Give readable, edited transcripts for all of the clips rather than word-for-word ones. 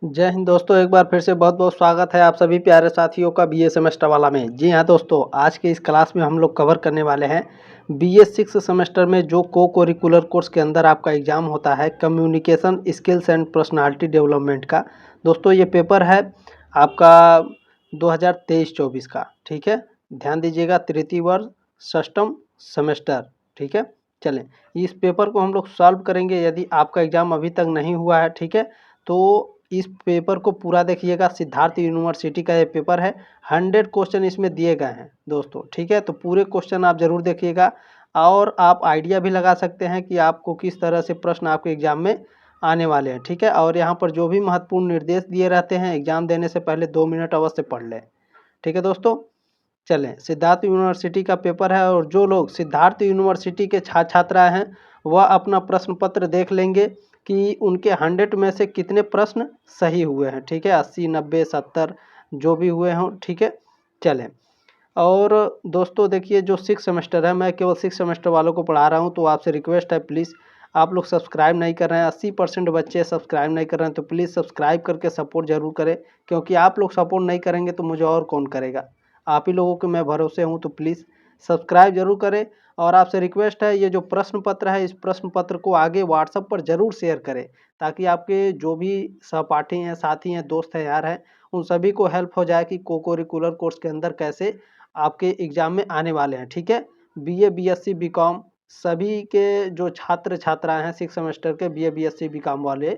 जय हिंद दोस्तों, एक बार फिर से बहुत बहुत स्वागत है आप सभी प्यारे साथियों का बीए सेमेस्टर वाला में। जी हाँ दोस्तों, आज के इस क्लास में हम लोग कवर करने वाले हैं बीए 6 सेमेस्टर में जो को करिकुलर कोर्स के अंदर आपका एग्जाम होता है communication skills and personality development का। दोस्तों ये पेपर है आपका 2023-24 का, ठीक है। ध्यान दीजिएगा, तृतीय वर्ष षष्ठम सेमेस्टर, ठीक है। चलें, इस पेपर को हम लोग सॉल्व करेंगे। यदि आपका एग्ज़ाम अभी तक नहीं हुआ है, ठीक है, तो इस पेपर को पूरा देखिएगा। सिद्धार्थ यूनिवर्सिटी का ये पेपर है, 100 क्वेश्चन इसमें दिए गए हैं दोस्तों, ठीक है। तो पूरे क्वेश्चन आप ज़रूर देखिएगा और आप आइडिया भी लगा सकते हैं कि आपको किस तरह से प्रश्न आपके एग्ज़ाम में आने वाले हैं, ठीक है। और यहाँ पर जो भी महत्वपूर्ण निर्देश दिए रहते हैं, एग्ज़ाम देने से पहले 2 मिनट अवश्य पढ़ लें, ठीक है दोस्तों। चलें, सिद्धार्थ यूनिवर्सिटी का पेपर है और जो लोग सिद्धार्थ यूनिवर्सिटी के छात्र हैं वह अपना प्रश्न पत्र देख लेंगे कि उनके 100 में से कितने प्रश्न सही हुए हैं, ठीक है। 80, 90, 70 जो भी हुए हों, ठीक है। चलें, और दोस्तों देखिए, जो 6 सेमेस्टर है, मैं केवल 6 सेमेस्टर वालों को पढ़ा रहा हूं, तो आपसे रिक्वेस्ट है प्लीज़, आप लोग सब्सक्राइब नहीं कर रहे हैं, 80% बच्चे सब्सक्राइब नहीं कर रहे हैं, तो प्लीज़ सब्सक्राइब करके सपोर्ट ज़रूर करें, क्योंकि आप लोग सपोर्ट नहीं करेंगे तो मुझे और कौन करेगा। आप ही लोगों के मैं भरोसे हूँ, तो प्लीज़ सब्सक्राइब जरूर करें। और आपसे रिक्वेस्ट है, ये जो प्रश्न पत्र है, इस प्रश्न पत्र को आगे व्हाट्सएप पर ज़रूर शेयर करें, ताकि आपके जो भी सहपाठी हैं, साथी हैं, दोस्त हैं, यार हैं, उन सभी को हेल्प हो जाए कि को करिकुलर कोर्स के अंदर कैसे आपके एग्ज़ाम में आने वाले हैं, ठीक है। बीए, बीएससी, बीकॉम सभी के जो छात्र छात्राएं हैं 6 सेमेस्टर के, बीए, बीएससी, बीकॉम वाले,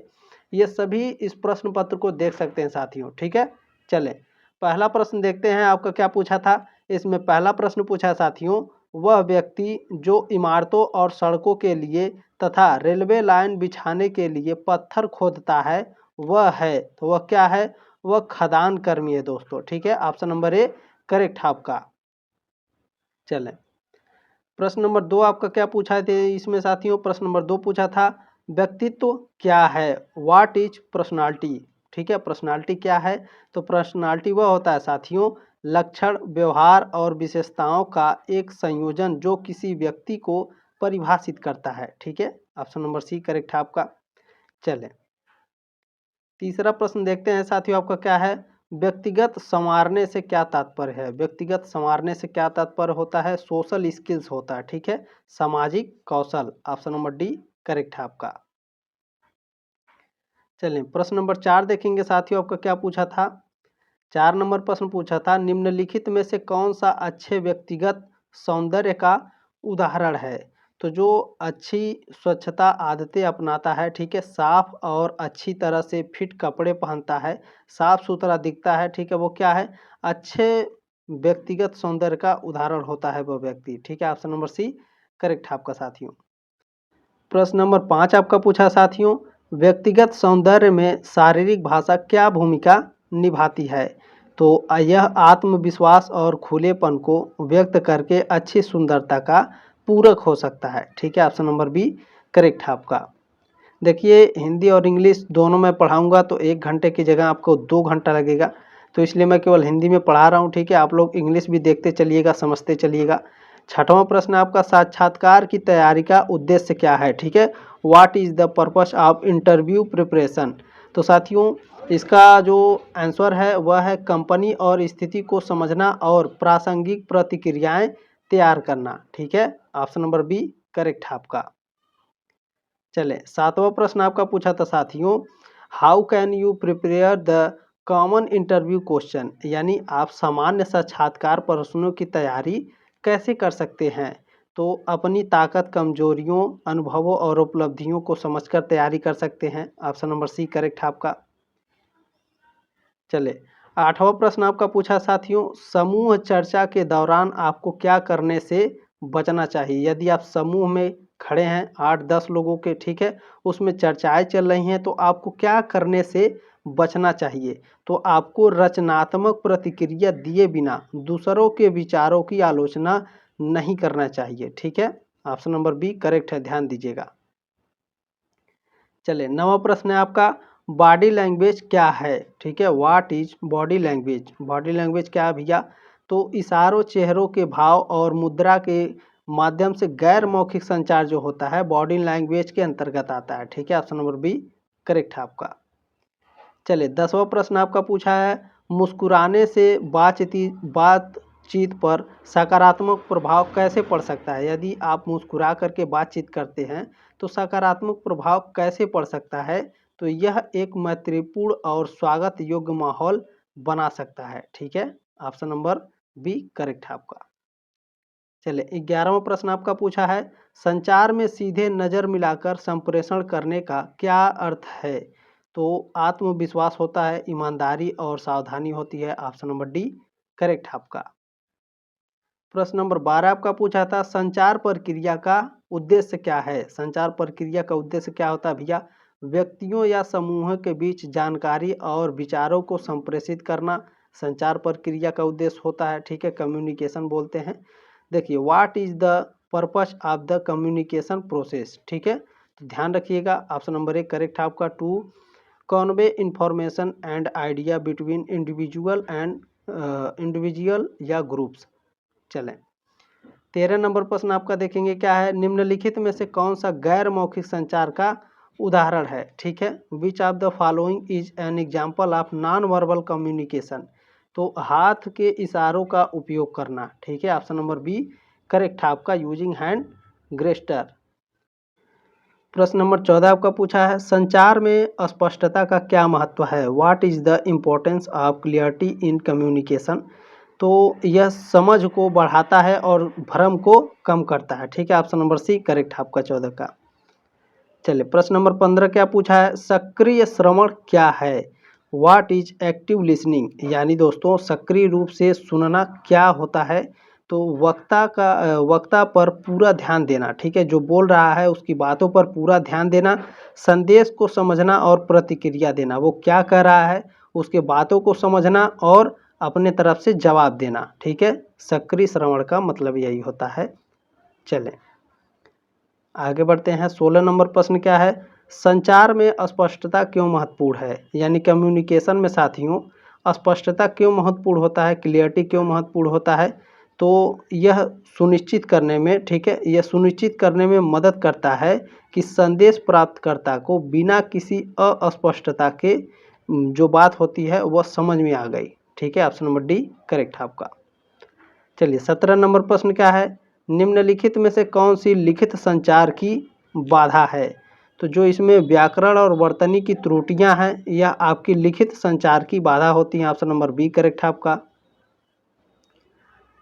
ये सभी इस प्रश्न पत्र को देख सकते हैं साथियों, ठीक है। चलें, पहला प्रश्न देखते हैं आपका क्या पूछा था। इसमें पहला प्रश्न पूछा साथियों, वह व्यक्ति जो इमारतों और सड़कों के लिए तथा रेलवे लाइन बिछाने के लिए पत्थर खोदता है वह है, तो वह क्या है? वह खदान कर्मी है दोस्तों, ठीक है। ऑप्शन नंबर ए करेक्ट है आपका। चलें, प्रश्न नंबर 2 आपका क्या पूछा थे इसमें साथियों? प्रश्न नंबर 2 पूछा था, व्यक्तित्व क्या है? व्हाट इज पर्सनालिटी, ठीक है। पर्सनालिटी क्या है? तो पर्सनालिटी वह होता है साथियों, लक्षण, व्यवहार और विशेषताओं का एक संयोजन जो किसी व्यक्ति को परिभाषित करता है, ठीक है। ऑप्शन नंबर सी करेक्ट है आपका। चलें, तीसरा प्रश्न देखते हैं साथियों, आपका क्या है? व्यक्तिगत संवारने से क्या तात्पर्य है? व्यक्तिगत संवारने से क्या तात्पर्य होता है? सोशल स्किल्स होता है, ठीक है, सामाजिक कौशल। ऑप्शन नंबर डी करेक्ट है आपका। चलिए, प्रश्न नंबर 4 देखेंगे साथियों, आपका क्या पूछा था? 4 नंबर प्रश्न पूछा था, निम्नलिखित में से कौन सा अच्छे व्यक्तिगत सौंदर्य का उदाहरण है? तो जो अच्छी स्वच्छता आदतें अपनाता है, ठीक है, साफ और अच्छी तरह से फिट कपड़े पहनता है, साफ सुथरा दिखता है, ठीक है, वो क्या है? अच्छे व्यक्तिगत सौंदर्य का उदाहरण होता है वह व्यक्ति, ठीक है। ऑप्शन नंबर सी करेक्ट है आपका साथियों। प्रश्न नंबर 5 आपका पूछा साथियों, व्यक्तिगत सौंदर्य में शारीरिक भाषा क्या भूमिका निभाती है? तो यह आत्मविश्वास और खुलेपन को व्यक्त करके अच्छी सुंदरता का पूरक हो सकता है, ठीक है। ऑप्शन नंबर बी करेक्ट है आपका। देखिए, हिंदी और इंग्लिश दोनों में पढ़ाऊंगा तो 1 घंटे की जगह आपको 2 घंटा लगेगा, तो इसलिए मैं केवल हिंदी में पढ़ा रहा हूँ, ठीक है। आप लोग इंग्लिश भी देखते चलिएगा, समझते चलिएगा। छठवां प्रश्न आपका, साक्षात्कार की तैयारी का उद्देश्य क्या है? ठीक है, what is the purpose of interview preparation? तो साथियों, इसका जो आंसर है वह है कंपनी और स्थिति को समझना और प्रासंगिक प्रतिक्रियाएं तैयार करना, ठीक है। ऑप्शन नंबर बी करेक्ट है आपका। चले, सातवां प्रश्न आपका पूछा था साथियों, how can you prepare the common interview question? यानी आप सामान्य साक्षात्कार प्रश्नों की तैयारी कैसे कर सकते हैं? तो अपनी ताकत, कमजोरियों, अनुभवों और उपलब्धियों को समझकर तैयारी कर सकते हैं। ऑप्शन नंबर सी करेक्ट है आपका। चले, आठवां प्रश्न आपका पूछा साथियों, समूह चर्चा के दौरान आपको क्या करने से बचना चाहिए? यदि आप समूह में खड़े हैं 8-10 लोगों के, ठीक है, उसमें चर्चाएं चल रही हैं, तो आपको क्या करने से बचना चाहिए? तो आपको रचनात्मक प्रतिक्रिया दिए बिना दूसरों के विचारों की आलोचना नहीं करना चाहिए, ठीक है। ऑप्शन नंबर बी करेक्ट है, ध्यान दीजिएगा। चलिए, नवा प्रश्न है आपका, बॉडी लैंग्वेज क्या है? ठीक है, what is body language? Body language क्या है भैया? तो इशारों, चेहरों के भाव और मुद्रा के माध्यम से गैर मौखिक संचार जो होता है बॉडी लैंग्वेज के अंतर्गत आता है, ठीक है। ऑप्शन नंबर बी करेक्ट है आपका। चलिए 10वां प्रश्न आपका पूछा है, मुस्कुराने से बातचीत पर सकारात्मक प्रभाव कैसे पड़ सकता है। यदि आप मुस्कुरा करके बातचीत करते हैं तो सकारात्मक प्रभाव कैसे पड़ सकता है। तो यह एक मैत्रीपूर्ण और स्वागत योग्य माहौल बना सकता है। ठीक है, ऑप्शन नंबर बी करेक्ट है आपका। चलिए 11वां प्रश्न आपका पूछा है, संचार में सीधे नज़र मिलाकर संप्रेषण करने का क्या अर्थ है। तो आत्मविश्वास होता है, ईमानदारी और सावधानी होती है। ऑप्शन नंबर डी करेक्ट है आपका। प्रश्न नंबर 12 आपका पूछा था, संचार प्रक्रिया का उद्देश्य क्या है। संचार प्रक्रिया का उद्देश्य क्या होता है भैया, व्यक्तियों या समूह के बीच जानकारी और विचारों को संप्रेषित करना संचार प्रक्रिया का उद्देश्य होता है। ठीक है, कम्युनिकेशन बोलते हैं। देखिए, what is the purpose of the communication process. ठीक है, तो ध्यान रखिएगा, ऑप्शन नंबर 1 करेक्ट है आपका। To convey information and idea between individual या ग्रुप्स। चलें 13 नंबर प्रश्न आपका देखेंगे क्या है, निम्नलिखित में से कौन सा गैर मौखिक संचार का उदाहरण है। ठीक है, which of the following is an example of non verbal communication. तो हाथ के इशारों का उपयोग करना। ठीक है, ऑप्शन नंबर बी करेक्ट है आपका, यूजिंग हैंड गेस्चर। प्रश्न नंबर 14 आपका पूछा है, संचार में स्पष्टता का क्या महत्व है। What is the importance of clarity in communication. तो यह समझ को बढ़ाता है और भ्रम को कम करता है। ठीक है, ऑप्शन नंबर सी करेक्ट है आपका 14 का। चलिए प्रश्न नंबर 15 क्या पूछा है, सक्रिय श्रवण क्या है। What is active listening. यानी दोस्तों सक्रिय रूप से सुनना क्या होता है। तो वक्ता पर पूरा ध्यान देना। ठीक है, जो बोल रहा है उसकी बातों पर पूरा ध्यान देना, संदेश को समझना और प्रतिक्रिया देना। वो क्या कह रहा है उसके बातों को समझना और अपने तरफ से जवाब देना। ठीक है, सक्रिय श्रवण का मतलब यही होता है। चलें आगे बढ़ते हैं। 16 नंबर प्रश्न क्या है, संचार में स्पष्टता क्यों महत्वपूर्ण है। यानी कम्युनिकेशन में साथियों स्पष्टता क्यों महत्वपूर्ण होता है, क्लियरिटी क्यों महत्वपूर्ण होता है। तो यह सुनिश्चित करने में, ठीक है, यह सुनिश्चित करने में मदद करता है कि संदेश प्राप्तकर्ता को बिना किसी अस्पष्टता के जो बात होती है वह समझ में आ गई। ठीक है, ऑप्शन नंबर डी करेक्ट है आपका। चलिए 17 नंबर प्रश्न क्या है, निम्नलिखित में से कौन सी लिखित संचार की बाधा है। तो जो इसमें व्याकरण और वर्तनी की त्रुटियां हैं यह आपकी लिखित संचार की बाधा होती हैं। ऑप्शन नंबर बी करेक्ट है आपका।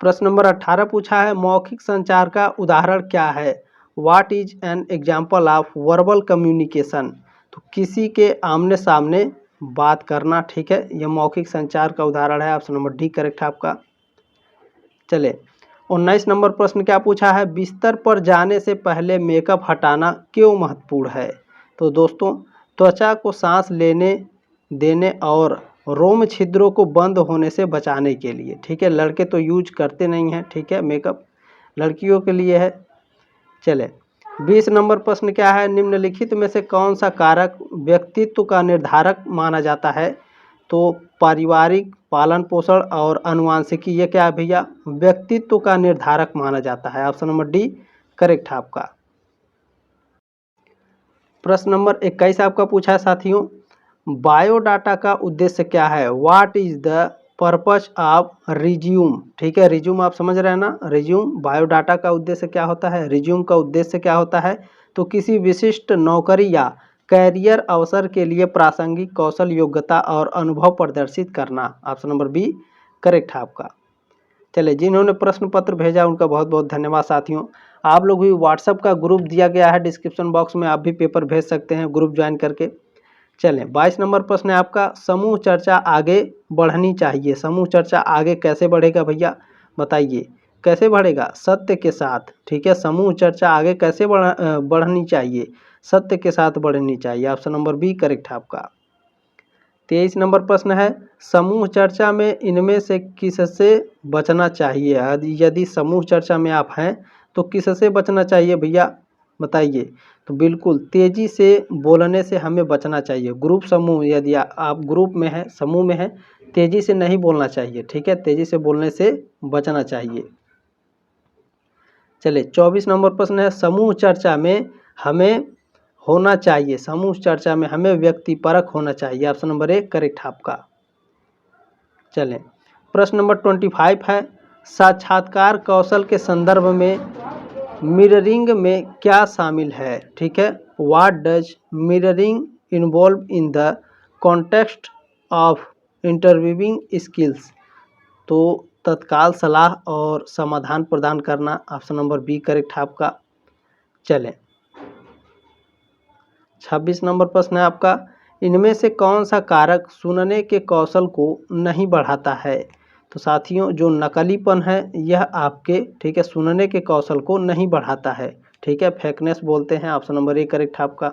प्रश्न नंबर 18 पूछा है, मौखिक संचार का उदाहरण क्या है। What is an example of verbal communication. तो किसी के आमने सामने बात करना। ठीक है, यह मौखिक संचार का उदाहरण है। ऑप्शन नंबर डी करेक्ट है आपका। चले 19 नंबर प्रश्न क्या पूछा है, बिस्तर पर जाने से पहले मेकअप हटाना क्यों महत्वपूर्ण है। तो दोस्तों त्वचा को सांस लेने देने और रोम छिद्रों को बंद होने से बचाने के लिए। ठीक है, लड़के तो यूज करते नहीं हैं। ठीक है, मेकअप लड़कियों के लिए है। चले 20 नंबर प्रश्न क्या है, निम्नलिखित में से कौन सा कारक व्यक्तित्व का निर्धारक माना जाता है। तो पारिवारिक, पालन पोषण और अनुवांशिकी, ये क्या है भैया, व्यक्तित्व का निर्धारक माना जाता है। ऑप्शन नंबर डी करेक्ट है आपका। प्रश्न नंबर 21 आपका पूछा है साथियों, बायोडाटा का उद्देश्य क्या है। What is the purpose of resume. ठीक है, रिज्यूम आप समझ रहे हैं ना, रिज्यूम बायोडाटा का उद्देश्य क्या होता है। रिज्यूम का उद्देश्य क्या होता है, तो किसी विशिष्ट नौकरी या कैरियर अवसर के लिए प्रासंगिक कौशल, योग्यता और अनुभव प्रदर्शित करना। ऑप्शन नंबर बी करेक्ट है आपका। चलिए जिन्होंने प्रश्न पत्र भेजा उनका बहुत बहुत धन्यवाद साथियों। आप लोग भी व्हाट्सएप का ग्रुप दिया गया है डिस्क्रिप्शन बॉक्स में, आप भी पेपर भेज सकते हैं ग्रुप ज्वाइन करके। चलें 22 नंबर प्रश्न है आपका, समूह चर्चा आगे बढ़नी चाहिए। समूह चर्चा आगे कैसे बढ़ेगा भैया बताइए, कैसे बढ़ेगा, सत्य के साथ। ठीक है, समूह चर्चा आगे कैसे बढ़नी चाहिए, सत्य के साथ बढ़नी चाहिए। ऑप्शन नंबर बी करेक्ट है आपका। 23 नंबर प्रश्न है, समूह चर्चा में इनमें से किससे बचना चाहिए। यदि समूह चर्चा में आप हैं तो किससे बचना चाहिए भैया बताइए। तो बिल्कुल तेज़ी से बोलने से हमें बचना चाहिए। ग्रुप समूह, यदि आप ग्रुप में हैं, समूह में हैं, तेज़ी से नहीं बोलना चाहिए। ठीक है, तेज़ी से बोलने से बचना चाहिए। चलिए 24 नंबर प्रश्न है, समूह चर्चा में हमें होना चाहिए। समूह चर्चा में हमें व्यक्तिपरक होना चाहिए। ऑप्शन नंबर ए करेक्ट है आपका। चलें, प्रश्न नंबर 25 है, साक्षात्कार कौशल के संदर्भ में मिररिंग में क्या शामिल है? ठीक है, what does mirroring involve in the context of interviewing skills? तो तत्काल सलाह और समाधान प्रदान करना। ऑप्शन नंबर बी करेक्ट है आपका। चलें, 26 नंबर प्रश्न है आपका, इनमें से कौन सा कारक सुनने के कौशल को नहीं बढ़ाता है? तो साथियों, जो नकलीपन है यह आपके, ठीक है, सुनने के कौशल को नहीं बढ़ाता है। ठीक है, फेकनेस बोलते हैं। ऑप्शन नंबर ए करेक्ट है आपका।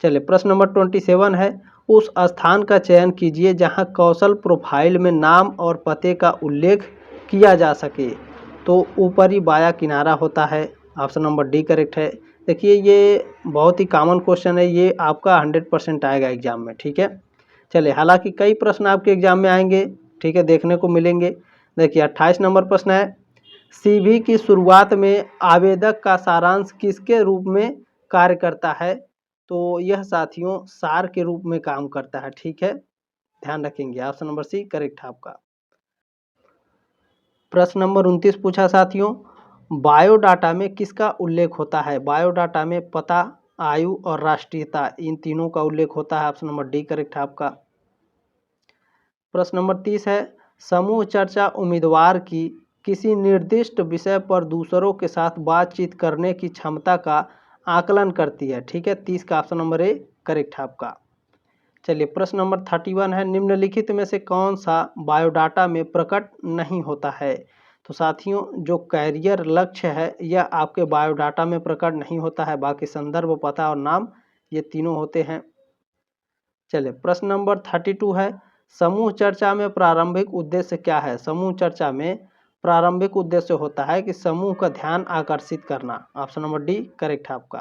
चलिए, प्रश्न नंबर 27 है, उस स्थान का चयन कीजिए जहां कौशल प्रोफाइल में नाम और पते का उल्लेख किया जा सके। तो ऊपरी बायां किनारा होता है। ऑप्शन नंबर डी करेक्ट है। देखिए, ये बहुत ही कॉमन क्वेश्चन है, ये आपका 100% आएगा एग्जाम में। ठीक है, चलिए, हालांकि कई प्रश्न आपके एग्जाम में आएंगे, ठीक है, देखने को मिलेंगे। देखिए, 28 नंबर प्रश्न है, सीवी की शुरुआत में आवेदक का सारांश किसके रूप में कार्य करता है? तो यह साथियों सार के रूप में काम करता है। ठीक है, ध्यान रखेंगे। ऑप्शन नंबर सी करेक्ट है आपका। प्रश्न नंबर 29 पूछा साथियों, बायोडाटा में किसका उल्लेख होता है? बायोडाटा में पता, आयु और राष्ट्रीयता, इन तीनों का उल्लेख होता है। ऑप्शन नंबर डी करेक्ट है आपका। प्रश्न नंबर 30 है, समूह चर्चा उम्मीदवार की किसी निर्दिष्ट विषय पर दूसरों के साथ बातचीत करने की क्षमता का आकलन करती है। ठीक है, 30 का ऑप्शन नंबर ए करेक्ट है आपका। चलिए, प्रश्न नंबर 31 है, निम्नलिखित में से कौन सा बायोडाटा में प्रकट नहीं होता है? तो साथियों, जो कैरियर लक्ष्य है यह आपके बायोडाटा में प्रकट नहीं होता है। बाकी संदर्भ, पता और नाम, ये तीनों होते हैं। चलिए, प्रश्न नंबर 32 है, समूह चर्चा में प्रारंभिक उद्देश्य क्या है? समूह चर्चा में प्रारंभिक उद्देश्य होता है कि समूह का ध्यान आकर्षित करना। ऑप्शन नंबर डी करेक्ट है आपका।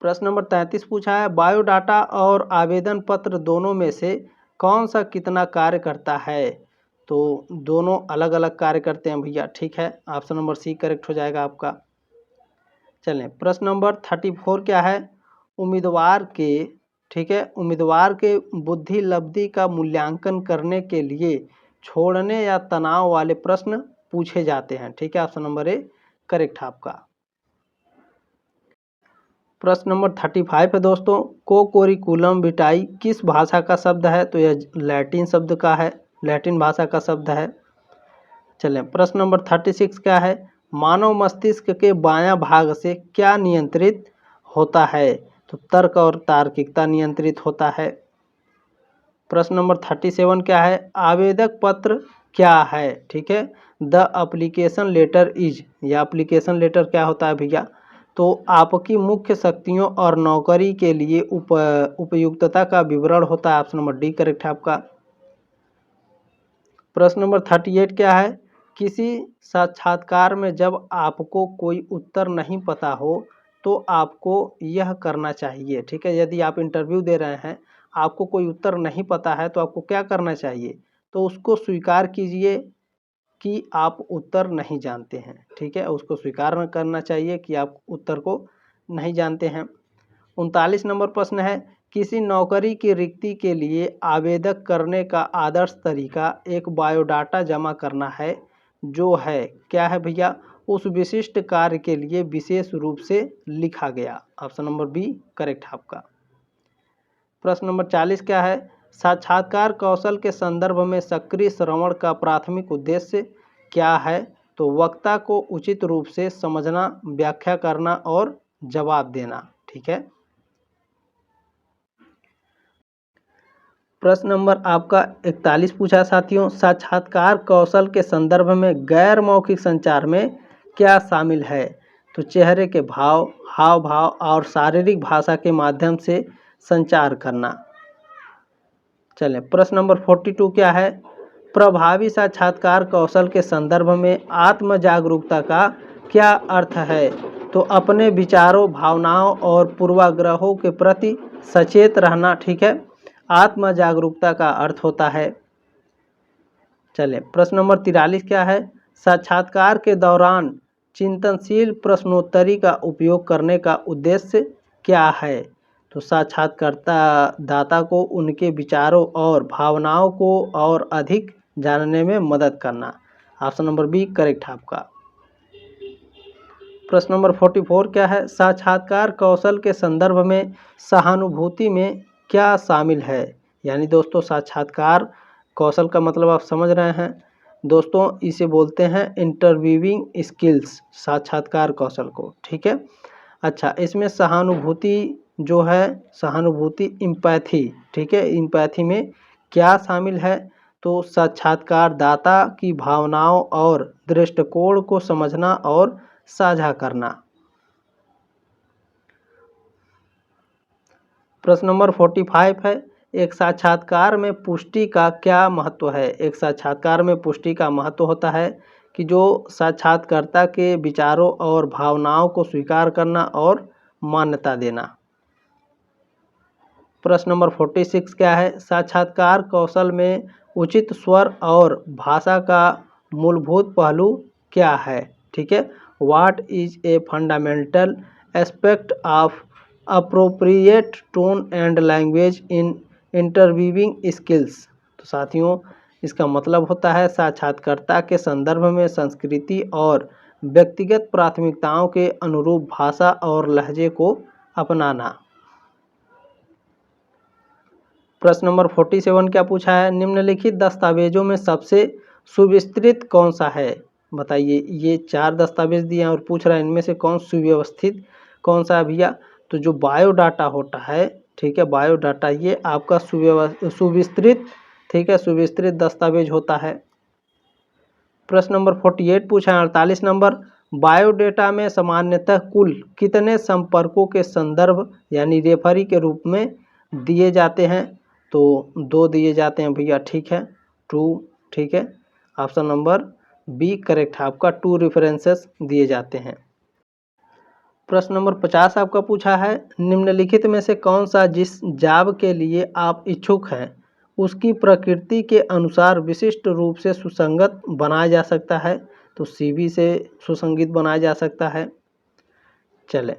प्रश्न नंबर 33 पूछा है, बायोडाटा और आवेदन पत्र दोनों में से कौन सा कितना कार्य करता है? तो दोनों अलग अलग कार्य करते हैं भैया। ठीक है, ऑप्शन नंबर सी करेक्ट हो जाएगा आपका। चलें, प्रश्न नंबर 34 क्या है, उम्मीदवार के, ठीक है, उम्मीदवार के बुद्धि लब्धि का मूल्यांकन करने के लिए छोड़ने या तनाव वाले प्रश्न पूछे जाते हैं। ठीक है, ऑप्शन नंबर ए करेक्ट है आपका। प्रश्न नंबर 35 है दोस्तों, को कोरिकुलम विटाई किस भाषा का शब्द है? तो यह लैटिन शब्द का है, लैटिन भाषा का शब्द है। चलें, प्रश्न नंबर 36 क्या है, मानव मस्तिष्क के बायां भाग से क्या नियंत्रित होता है? तो तर्क और तार्किकता नियंत्रित होता है। प्रश्न नंबर 37 क्या है, आवेदक पत्र क्या है? ठीक है, द एप्लीकेशन लेटर इज, या एप्लीकेशन लेटर क्या होता है भैया? तो आपकी मुख्य शक्तियों और नौकरी के लिए उपयुक्तता का विवरण होता है। ऑप्शन नंबर डी करेक्ट है आपका। प्रश्न नंबर 38 क्या है, किसी साक्षात्कार में जब आपको कोई उत्तर नहीं पता हो तो आपको यह करना चाहिए। ठीक है, यदि आप इंटरव्यू दे रहे हैं, आपको कोई उत्तर नहीं पता है तो आपको क्या करना चाहिए? तो उसको स्वीकार कीजिए कि आप उत्तर नहीं जानते हैं। ठीक है, उसको स्वीकार करना चाहिए कि आप उत्तर को नहीं जानते हैं। 39 नंबर प्रश्न है, किसी नौकरी की रिक्ति के लिए आवेदक करने का आदर्श तरीका एक बायोडाटा जमा करना है, जो है क्या है भैया? उस विशिष्ट कार्य के लिए विशेष रूप से लिखा गया। ऑप्शन नंबर बी करेक्ट है आपका। प्रश्न नंबर 40 क्या है, साक्षात्कार कौशल के संदर्भ में सक्रिय श्रवण का प्राथमिक उद्देश्य क्या है? तो वक्ता को उचित रूप से समझना, व्याख्या करना और जवाब देना। ठीक है, प्रश्न नंबर आपका 41 पूछा साथियों, साक्षात्कार कौशल के संदर्भ में गैर मौखिक संचार में क्या शामिल है? तो चेहरे के भाव, हाव भाव और शारीरिक भाषा के माध्यम से संचार करना। चलें, प्रश्न नंबर 42 क्या है, प्रभावी साक्षात्कार कौशल के संदर्भ में आत्म जागरूकता का क्या अर्थ है? तो अपने विचारों, भावनाओं और पूर्वाग्रहों के प्रति सचेत रहना। ठीक है, आत्म जागरूकता का अर्थ होता है। चलें, प्रश्न नंबर 43 क्या है, साक्षात्कार के दौरान चिंतनशील प्रश्नोत्तरी का उपयोग करने का उद्देश्य क्या है? तो साक्षात्कारता दाता को उनके विचारों और भावनाओं को और अधिक जानने में मदद करना। ऑप्शन नंबर बी करेक्ट है आपका। प्रश्न नंबर 44 क्या है? साक्षात्कार कौशल के संदर्भ में सहानुभूति में क्या शामिल है? यानी दोस्तों साक्षात्कार कौशल का मतलब आप समझ रहे हैं दोस्तों, इसे बोलते हैं इंटरव्यूइंग स्किल्स, साक्षात्कार कौशल को। ठीक है, अच्छा इसमें सहानुभूति जो है, सहानुभूति इम्पैथी, ठीक है, इम्पैथी में क्या शामिल है? तो साक्षात्कारदाता की भावनाओं और दृष्टिकोण को समझना और साझा करना। प्रश्न नंबर 45 है, एक साक्षात्कार में पुष्टि का क्या महत्व है? एक साक्षात्कार में पुष्टि का महत्व होता है कि जो साक्षात्कारकर्ता के विचारों और भावनाओं को स्वीकार करना और मान्यता देना। प्रश्न नंबर 46 क्या है? साक्षात्कार कौशल में उचित स्वर और भाषा का मूलभूत पहलू क्या है? ठीक है, what is a fundamental aspect of appropriate tone and language in interviewing skills. तो साथियों इसका मतलब होता है साक्षात्कारकर्ता के संदर्भ में संस्कृति और व्यक्तिगत प्राथमिकताओं के अनुरूप भाषा और लहजे को अपनाना। प्रश्न नंबर 47 क्या पूछा है? निम्नलिखित दस्तावेजों में सबसे सुविस्तृत कौन सा है? बताइए, ये 4 दस्तावेज दिए हैं और पूछ रहा है इनमें से कौन सुव्यवस्थित कौन सा है भैया? तो जो बायोडाटा होता है, ठीक है, बायोडाटा ये आपका सुविस्तृत, ठीक है, सुविस्तृत दस्तावेज होता है। प्रश्न नंबर 48 पूछा है 48 नंबर, बायोडाटा में सामान्यतः कुल कितने संपर्कों के संदर्भ यानी रेफरी के रूप में दिए जाते हैं? तो 2 दिए जाते हैं भैया, ठीक है, 2, ठीक है, ऑप्शन नंबर बी करेक्ट है आपका, 2 रेफरेंसेस दिए जाते हैं। प्रश्न नंबर 50 आपका पूछा है, निम्नलिखित में से कौन सा जिस जॉब के लिए आप इच्छुक हैं उसकी प्रकृति के अनुसार विशिष्ट रूप से सुसंगत बनाया जा सकता है? तो सीवी से सुसंगत बनाया जा सकता है। चले,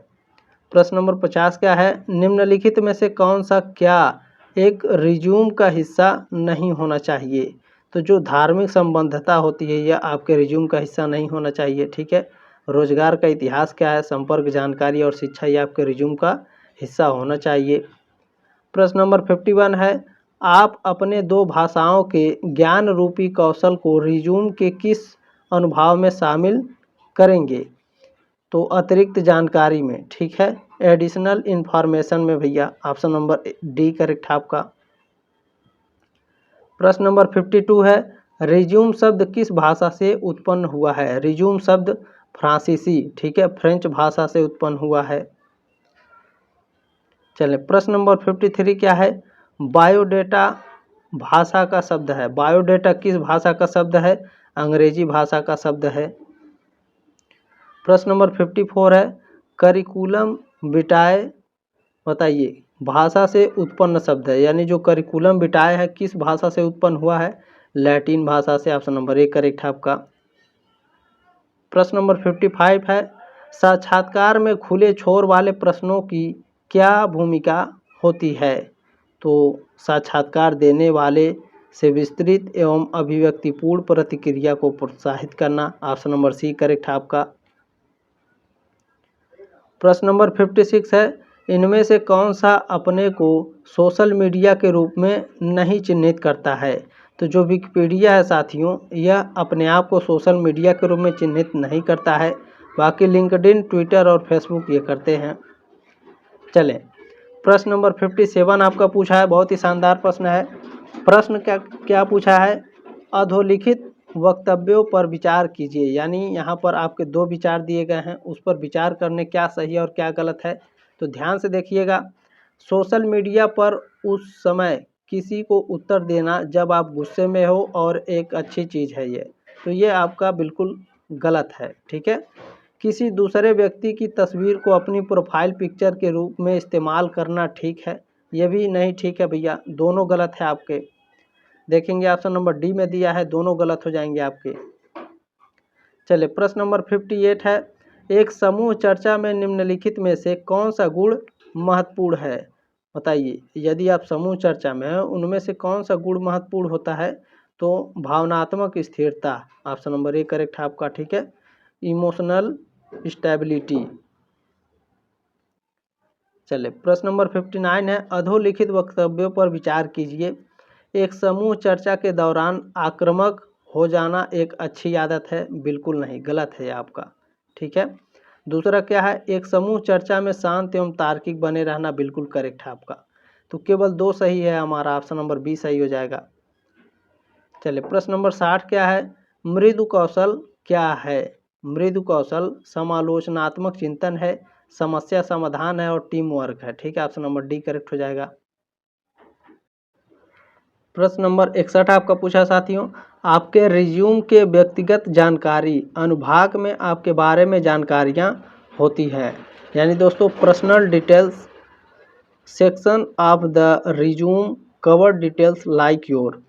प्रश्न नंबर 50 क्या है? निम्नलिखित में से कौन सा क्या एक रिज्यूम का हिस्सा नहीं होना चाहिए? तो जो धार्मिक संबद्धता होती है यह आपके रिज्यूम का हिस्सा नहीं होना चाहिए। ठीक है, रोजगार का इतिहास क्या है, संपर्क जानकारी और शिक्षा ये आपके रिज्यूम का हिस्सा होना चाहिए। प्रश्न नंबर 51 है, आप अपने 2 भाषाओं के ज्ञान रूपी कौशल को रिज्यूम के किस अनुभाव में शामिल करेंगे? तो अतिरिक्त जानकारी में, ठीक है, एडिशनल इंफॉर्मेशन में भैया, ऑप्शन नंबर डी करेक्ट है आपका। प्रश्न नंबर 52 है, रिज्यूम शब्द किस भाषा से उत्पन्न हुआ है? रिज्यूम शब्द फ्रांसीसी, ठीक है, फ्रेंच भाषा से उत्पन्न हुआ है। चलिए, प्रश्न नंबर 53 क्या है? बायोडाटा भाषा का शब्द है। बायोडाटा किस भाषा का शब्द है? अंग्रेजी भाषा का शब्द है। प्रश्न नंबर 54 है, करिकुलम विटाए बताइए भाषा से उत्पन्न शब्द है, यानी जो करिकुलम विटाए है किस भाषा से उत्पन्न हुआ है? लैटिन भाषा से, ऑप्शन नंबर ए करेक्ट है आपका। प्रश्न नंबर 55 है, साक्षात्कार में खुले छोर वाले प्रश्नों की क्या भूमिका होती है? तो साक्षात्कार देने वाले से विस्तृत एवं अभिव्यक्तिपूर्ण प्रतिक्रिया को प्रोत्साहित करना, ऑप्शन नंबर सी करेक्ट है आपका। प्रश्न नंबर 56 है, इनमें से कौन सा अपने को सोशल मीडिया के रूप में नहीं चिन्हित करता है? तो जो विकिपीडिया है साथियों, यह अपने आप को सोशल मीडिया के रूप में चिन्हित नहीं करता है, बाकी लिंक्डइन, ट्विटर और फेसबुक ये करते हैं। चलें, प्रश्न नंबर 57 आपका पूछा है, बहुत ही शानदार प्रश्न है। प्रश्न क्या पूछा है? अधोलिखित वक्तव्यों पर विचार कीजिए, यानी यहाँ पर आपके 2 विचार दिए गए हैं, उस पर विचार करने क्या सही है और क्या गलत है। तो ध्यान से देखिएगा, सोशल मीडिया पर उस समय किसी को उत्तर देना जब आप गुस्से में हो और एक अच्छी चीज़ है ये, तो ये आपका बिल्कुल गलत है। ठीक है, किसी दूसरे व्यक्ति की तस्वीर को अपनी प्रोफाइल पिक्चर के रूप में इस्तेमाल करना ठीक है? ये भी नहीं ठीक है भैया, दोनों गलत है आपके। देखेंगे ऑप्शन नंबर डी में दिया है, दोनों गलत हो जाएंगे आपके। चलिए प्रश्न नंबर 58 है, एक समूह चर्चा में निम्नलिखित में से कौन सा गुण महत्वपूर्ण है? बताइए, यदि आप समूह चर्चा में हैं उनमें से कौन सा गुण महत्वपूर्ण होता है? तो भावनात्मक स्थिरता, ऑप्शन नंबर ए करेक्ट है आपका, ठीक है। Emotional stability. चलिए प्रश्न नंबर 59 है, अधोलिखित वक्तव्यों पर विचार कीजिए। एक समूह चर्चा के दौरान आक्रामक हो जाना एक अच्छी आदत है? बिल्कुल नहीं, गलत है आपका, ठीक है। दूसरा क्या है, एक समूह चर्चा में शांत एवं तार्किक बने रहना, बिल्कुल करेक्ट है आपका। तो केवल 2 सही है, हमारा ऑप्शन नंबर बी सही हो जाएगा। चलिए प्रश्न नंबर 60 क्या है, मृदु कौशल क्या है? मृदु कौशल समालोचनात्मक चिंतन है, समस्या समाधान है और टीम वर्क है, ठीक है। ऑप्शन नंबर डी करेक्ट हो जाएगा। प्रश्न नंबर 61 आपका पूछा साथियों, आपके रिज्यूम के व्यक्तिगत जानकारी अनुभाग में आपके बारे में जानकारियां होती है, यानी दोस्तों personal details section of the resume cover details like your,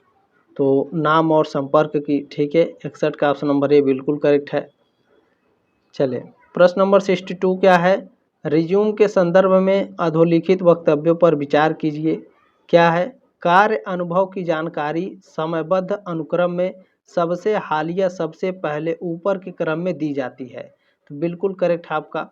तो नाम और संपर्क की, ठीक है। 61 का ऑप्शन नंबर ए बिल्कुल करेक्ट है। चलिए प्रश्न नंबर 62 क्या है, रिज्यूम के संदर्भ में अधोलिखित वक्तव्यों पर विचार कीजिए। क्या है, कार्य अनुभव की जानकारी समयबद्ध अनुक्रम में सबसे हालिया सबसे पहले ऊपर के क्रम में दी जाती है, तो बिल्कुल करेक्ट है आपका।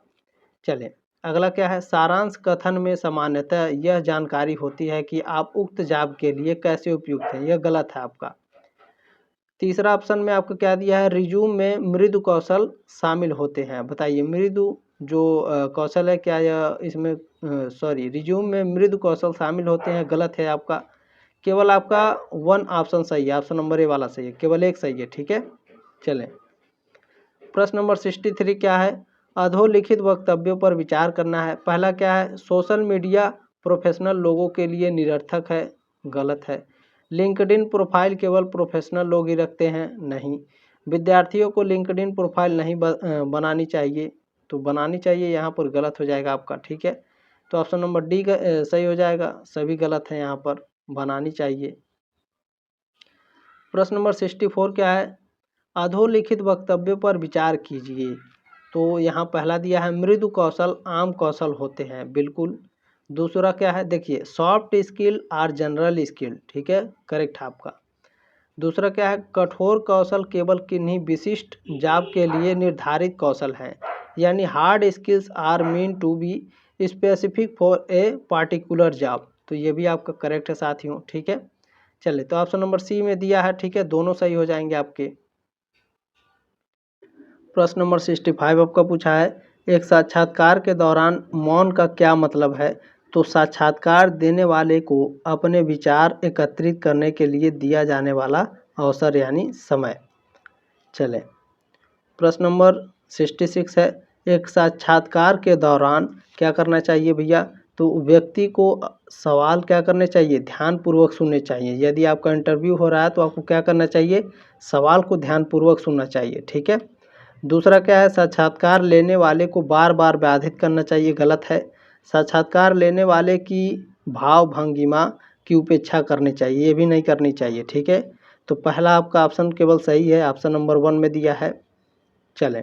चलिए अगला क्या है, सारांश कथन में सामान्यतः यह जानकारी होती है कि आप उक्त जॉब के लिए कैसे उपयुक्त हैं, यह गलत है आपका। तीसरा ऑप्शन में आपको क्या दिया है, रिज्यूम में मृदु कौशल शामिल होते हैं। बताइए मृदु जो कौशल है, क्या यह इसमें रिज्यूम में मृदु कौशल शामिल होते हैं? गलत है आपका। केवल आपका 1 ऑप्शन सही है, ऑप्शन नंबर ए वाला सही है, केवल एक सही है, ठीक है। चलें प्रश्न नंबर 63 क्या है, अधोलिखित वक्तव्यों पर विचार करना है। पहला क्या है, सोशल मीडिया प्रोफेशनल लोगों के लिए निरर्थक है, गलत है। लिंक्डइन प्रोफाइल केवल प्रोफेशनल लोग ही रखते हैं, नहीं। विद्यार्थियों को लिंक्डइन प्रोफाइल नहीं बनानी चाहिए, तो बनानी चाहिए, यहाँ पर गलत हो जाएगा आपका, ठीक है। तो ऑप्शन नंबर डी सही हो जाएगा, सभी गलत हैं यहाँ पर, बनानी चाहिए। प्रश्न नंबर 64 क्या है, अधोलिखित वक्तव्यों पर विचार कीजिए। तो यहाँ पहला दिया है, मृदु कौशल आम कौशल होते हैं, बिल्कुल। दूसरा क्या है, देखिए सॉफ्ट स्किल और जनरल स्किल, ठीक है, करेक्ट है आपका। दूसरा क्या है, कठोर कौशल केवल किन्हीं विशिष्ट जॉब के लिए निर्धारित कौशल हैं, यानी hard skills are mean to be specific for a particular job, तो ये भी आपका करेक्ट है साथियों, ठीक है। चलिए तो ऑप्शन नंबर सी में दिया है, ठीक है, दोनों सही हो जाएंगे आपके। प्रश्न नंबर 65 आपका पूछा है, एक साक्षात्कार के दौरान मौन का क्या मतलब है? तो साक्षात्कार देने वाले को अपने विचार एकत्रित करने के लिए दिया जाने वाला अवसर यानी समय। चले प्रश्न नंबर 66 है, एक साक्षात्कार के दौरान क्या करना चाहिए भैया? तो व्यक्ति को सवाल क्या करने चाहिए, ध्यानपूर्वक सुनने चाहिए। यदि आपका इंटरव्यू हो रहा है तो आपको क्या करना चाहिए, सवाल को ध्यानपूर्वक सुनना चाहिए, ठीक है। दूसरा क्या है, साक्षात्कार लेने वाले को बार बार बाधित करना चाहिए, गलत है। साक्षात्कार लेने वाले की भाव भंगिमा की उपेक्षा करनी चाहिए, ये भी नहीं करनी चाहिए, ठीक है। तो पहला आपका ऑप्शन केवल सही है, ऑप्शन नंबर 1 में दिया है। चलें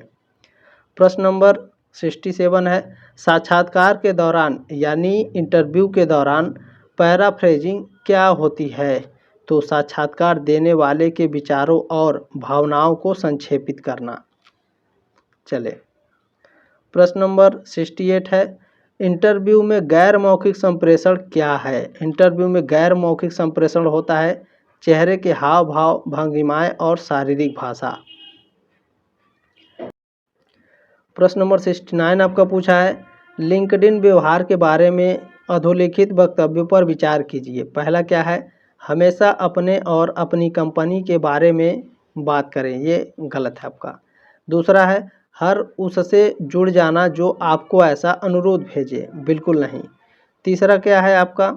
प्रश्न नंबर 67 है, साक्षात्कार के दौरान यानी इंटरव्यू के दौरान पैराफ्रेजिंग क्या होती है? तो साक्षात्कार देने वाले के विचारों और भावनाओं को संक्षेपित करना। चले प्रश्न नंबर 68 है, इंटरव्यू में गैर मौखिक संप्रेषण क्या है? इंटरव्यू में गैर मौखिक संप्रेषण होता है चेहरे के हाव भाव, भंगिमाएं और शारीरिक भाषा। प्रश्न नंबर 69 आपका पूछा है, लिंक्डइन व्यवहार के बारे में अधोलिखित वक्तव्यों पर विचार कीजिए। पहला क्या है, हमेशा अपने और अपनी कंपनी के बारे में बात करें, ये गलत है आपका। दूसरा है, हर उससे जुड़ जाना जो आपको ऐसा अनुरोध भेजे, बिल्कुल नहीं। तीसरा क्या है आपका,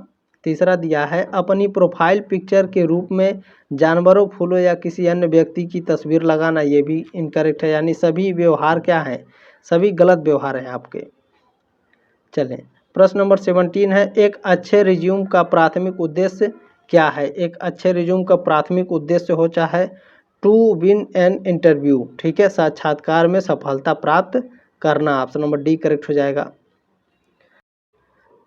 तीसरा दिया है, अपनी प्रोफाइल पिक्चर के रूप में जानवरों, फूलों या किसी अन्य व्यक्ति की तस्वीर लगाना, ये भी इनकरेक्ट है, यानी सभी व्यवहार क्या हैं, सभी गलत व्यवहार हैं आपके। चलें प्रश्न नंबर 17 है, एक अच्छे रिज्यूम का प्राथमिक उद्देश्य क्या है? एक अच्छे रिज्यूम का प्राथमिक उद्देश्य होता है टू विन एन इंटरव्यू, ठीक है, साक्षात्कार में सफलता प्राप्त करना। ऑप्शन नंबर डी करेक्ट हो जाएगा।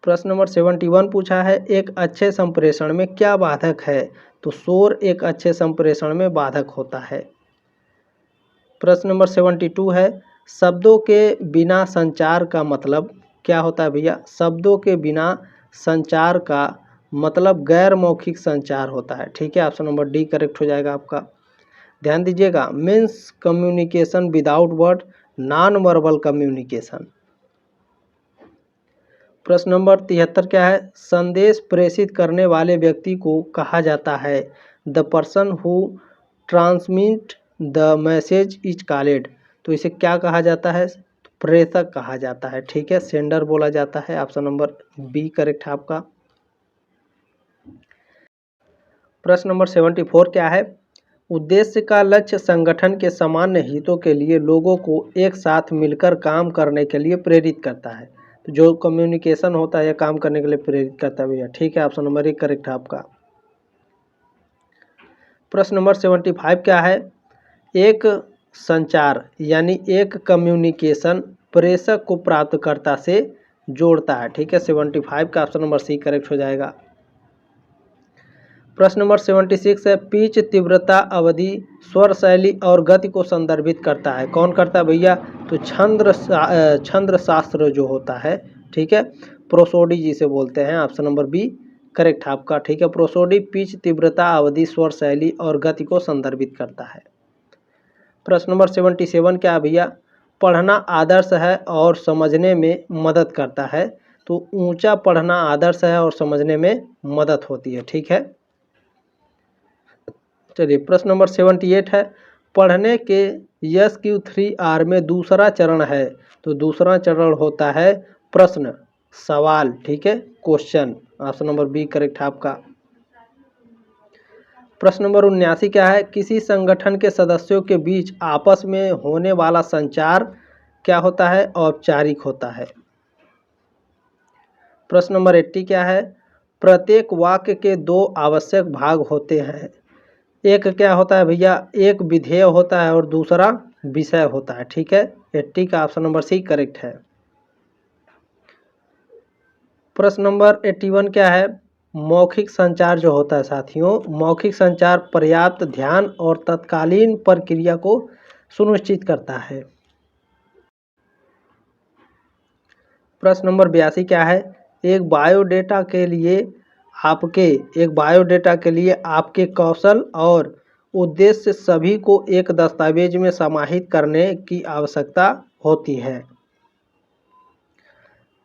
प्रश्न नंबर 71 पूछा है, एक अच्छे संप्रेषण में क्या बाधक है? तो शोर एक अच्छे संप्रेषण में बाधक होता है। प्रश्न नंबर 72 है, शब्दों के बिना संचार का मतलब क्या होता है भैया? शब्दों के बिना संचार का मतलब गैर मौखिक संचार होता है, ठीक है। ऑप्शन नंबर डी करेक्ट हो जाएगा आपका। ध्यान दीजिएगा, means communication without word, non verbal communication. प्रश्न नंबर 73 क्या है? संदेश प्रेषित करने वाले व्यक्ति को कहा जाता है the person who transmit the message is called. तो इसे क्या कहा जाता है? प्रेषक कहा जाता है, ठीक है, सेंडर बोला जाता है। ऑप्शन नंबर बी करेक्ट है आपका। प्रश्न नंबर 74 क्या है? उद्देश्य का लक्ष्य संगठन के सामान्य हितों के लिए लोगों को एक साथ मिलकर काम करने के लिए प्रेरित करता है। तो जो कम्युनिकेशन होता है, काम करने के लिए प्रेरित करता है भैया, ठीक है। ऑप्शन नंबर एक करेक्ट है आपका। प्रश्न नंबर 75 क्या है? एक संचार यानी एक कम्युनिकेशन प्रेषक को प्राप्तकर्ता से जोड़ता है, ठीक है। 75 का ऑप्शन नंबर सी करेक्ट हो जाएगा। प्रश्न नंबर 76 है, पिच तीव्रता अवधि स्वर शैली और गति को संदर्भित करता है। कौन करता है भैया? तो छंद्र शास्त्र जो होता है, ठीक है, प्रोसोडी जिसे बोलते हैं। ऑप्शन नंबर बी करेक्ट आपका, ठीक है। प्रोसोडी पिच तीव्रता अवधि स्वर शैली और गति को संदर्भित करता है। प्रश्न नंबर 77 क्या भैया? पढ़ना आदर्श है और समझने में मदद करता है। तो ऊंचा पढ़ना आदर्श है और समझने में मदद होती है, ठीक है। चलिए, प्रश्न नंबर 78 है, पढ़ने के यस क्यू 3 आर में दूसरा चरण है। तो दूसरा चरण होता है प्रश्न, सवाल, ठीक है, question. Option number B correct है आपका। प्रश्न नंबर 79 क्या है? किसी संगठन के सदस्यों के बीच आपस में होने वाला संचार क्या होता है? औपचारिक होता है। प्रश्न नंबर 80 क्या है? प्रत्येक वाक्य के दो आवश्यक भाग होते हैं। एक क्या होता है भैया? एक विधेय होता है और दूसरा विषय होता है, ठीक है। 80 का ऑप्शन नंबर सी करेक्ट है। प्रश्न नंबर 81 क्या है? मौखिक संचार जो होता है साथियों, मौखिक संचार पर्याप्त ध्यान और तत्कालीन प्रक्रिया को सुनिश्चित करता है। प्रश्न नंबर 82 क्या है? एक बायोडेटा के लिए आपके कौशल और उद्देश्य सभी को एक दस्तावेज में समाहित करने की आवश्यकता होती है।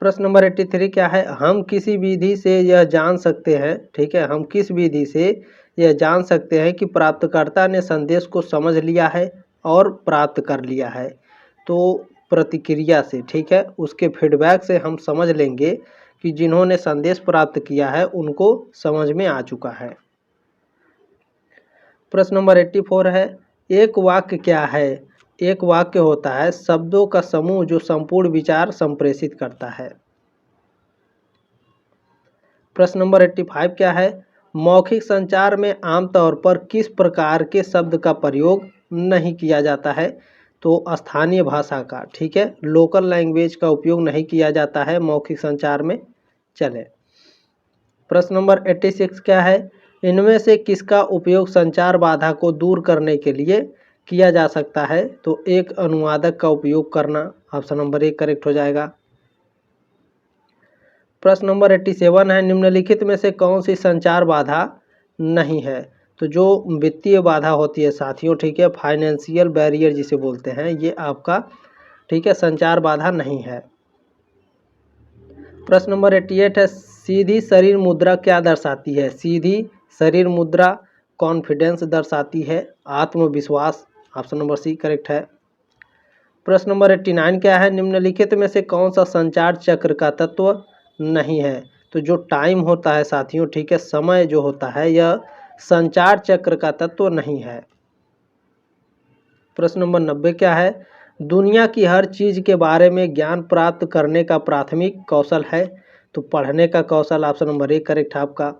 प्रश्न नंबर 83 क्या है? हम किसी विधि से यह जान सकते हैं, ठीक है, हम किस विधि से यह जान सकते हैं कि प्राप्तकर्ता ने संदेश को समझ लिया है और प्राप्त कर लिया है? तो प्रतिक्रिया से, ठीक है, उसके फीडबैक से हम समझ लेंगे कि जिन्होंने संदेश प्राप्त किया है उनको समझ में आ चुका है। प्रश्न नंबर 84 है, एक वाक्य क्या है? एक वाक्य होता है शब्दों का समूह जो संपूर्ण विचार संप्रेषित करता है। प्रश्न नंबर 85 क्या है? मौखिक संचार में आमतौर पर किस प्रकार के शब्द का प्रयोग नहीं किया जाता है? तो स्थानीय भाषा का, ठीक है, लोकल लैंग्वेज का उपयोग नहीं किया जाता है मौखिक संचार में। चले, प्रश्न नंबर 86 क्या है? इनमें से किसका उपयोग संचार बाधा को दूर करने के लिए किया जा सकता है? तो एक अनुवादक का उपयोग करना। ऑप्शन नंबर एक करेक्ट हो जाएगा। प्रश्न नंबर 87 है, निम्नलिखित में से कौन सी संचार बाधा नहीं है? तो जो वित्तीय बाधा होती है साथियों, ठीक है, फाइनेंशियल बैरियर जिसे बोलते हैं, ये आपका, ठीक है, संचार बाधा नहीं है। प्रश्न नंबर 88 है, सीधी शरीर मुद्रा क्या दर्शाती है? सीधी शरीर मुद्रा कॉन्फिडेंस दर्शाती है, आत्मविश्वास। ऑप्शन नंबर सी करेक्ट है। प्रश्न नंबर 89 क्या है? निम्नलिखित में से कौन सा संचार चक्र का तत्व नहीं है? तो जो टाइम होता है साथियों, ठीक है, समय जो होता है, यह संचार चक्र का तत्व नहीं है। प्रश्न नंबर 90 क्या है? दुनिया की हर चीज़ के बारे में ज्ञान प्राप्त करने का प्राथमिक कौशल है। तो पढ़ने का कौशल। ऑप्शन नंबर एक करेक्ट है आपका।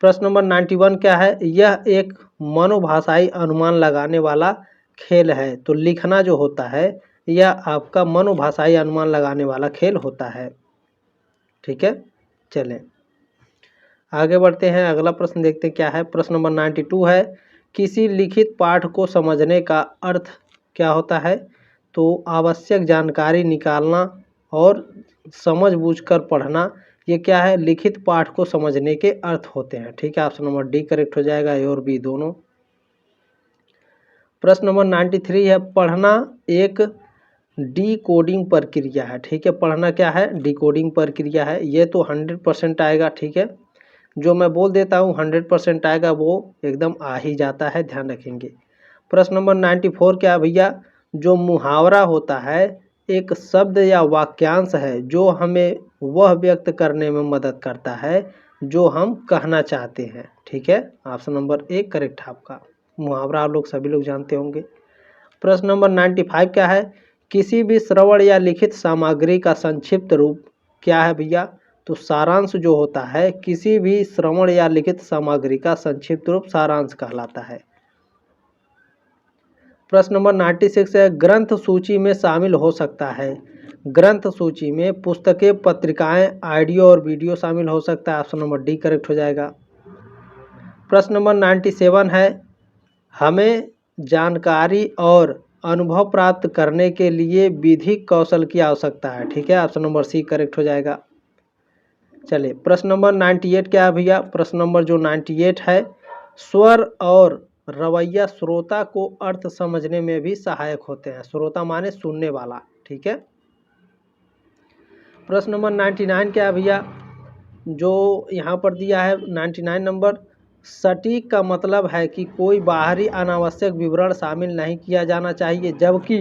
प्रश्न नंबर 91 क्या है? यह एक मनोभाषाई अनुमान लगाने वाला खेल है। तो लिखना जो होता है यह आपका मनोभाषाई अनुमान लगाने वाला खेल होता है। ठीक है, चलें आगे बढ़ते हैं। अगला प्रश्न देखते हैं क्या है। प्रश्न नंबर 92 है, किसी लिखित पाठ को समझने का अर्थ क्या होता है? तो आवश्यक जानकारी निकालना और समझबूझकर पढ़ना, ये क्या है? लिखित पाठ को समझने के अर्थ होते हैं। ठीक है, ऑप्शन नंबर डी करेक्ट हो जाएगा, ए और बी दोनों। प्रश्न नंबर 93 है, पढ़ना एक डिकोडिंग प्रक्रिया है। ठीक है, पढ़ना क्या है? डिकोडिंग प्रक्रिया है। ये तो 100% आएगा। ठीक है, जो मैं बोल देता हूँ 100% आएगा वो एकदम आ ही जाता है, ध्यान रखेंगे। प्रश्न नंबर 94 क्या है भैया? जो मुहावरा होता है एक शब्द या वाक्यांश है जो हमें वह व्यक्त करने में मदद करता है जो हम कहना चाहते हैं। ठीक है, ऑप्शन नंबर ए करेक्ट है आपका। मुहावरा आप लोग सभी लोग जानते होंगे। प्रश्न नंबर 95 क्या है? किसी भी श्रवण या लिखित सामग्री का संक्षिप्त रूप क्या है भैया? तो सारांश जो होता है किसी भी श्रवण या लिखित सामग्री का संक्षिप्त रूप सारांश कहलाता है। प्रश्न नंबर 96 है, ग्रंथ सूची में शामिल हो सकता है। ग्रंथ सूची में पुस्तकें, पत्रिकाएं, ऑडियो और वीडियो शामिल हो सकता है। ऑप्शन नंबर डी करेक्ट हो जाएगा। प्रश्न नंबर 97 है, हमें जानकारी और अनुभव प्राप्त करने के लिए विधिक कौशल की आवश्यकता है। ठीक है, ऑप्शन नंबर सी करेक्ट हो जाएगा। चलिए प्रश्न नंबर 98 क्या है भैया? प्रश्न नंबर जो 98 है, स्वर और रवैया श्रोता को अर्थ समझने में भी सहायक होते हैं। श्रोता माने सुनने वाला। ठीक है, प्रश्न नंबर 99 क्या है भैया? जो यहाँ पर दिया है 99 नंबर, सटीक का मतलब है कि कोई बाहरी अनावश्यक विवरण शामिल नहीं किया जाना चाहिए, जबकि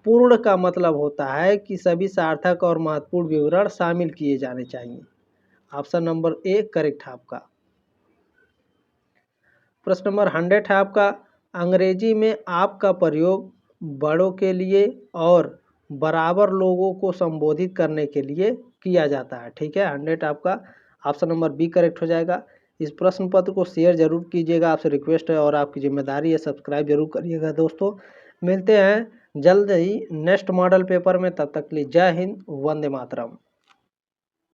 पूर्ण का मतलब होता है कि सभी सार्थक और महत्वपूर्ण विवरण शामिल किए जाने चाहिए। ऑप्शन नंबर ए करेक्ट है आपका। प्रश्न नंबर 100 है आपका, अंग्रेजी में आप का प्रयोग बड़ों के लिए और बराबर लोगों को संबोधित करने के लिए किया जाता है। ठीक है, 100 आपका ऑप्शन नंबर बी करेक्ट हो जाएगा। इस प्रश्न पत्र को शेयर जरूर कीजिएगा, आपसे रिक्वेस्ट है और आपकी जिम्मेदारी है, सब्सक्राइब जरूर करिएगा दोस्तों। मिलते हैं जल्द ही नेक्स्ट मॉडल पेपर में, तब तक के लिए जय हिंद, वंदे मातरम।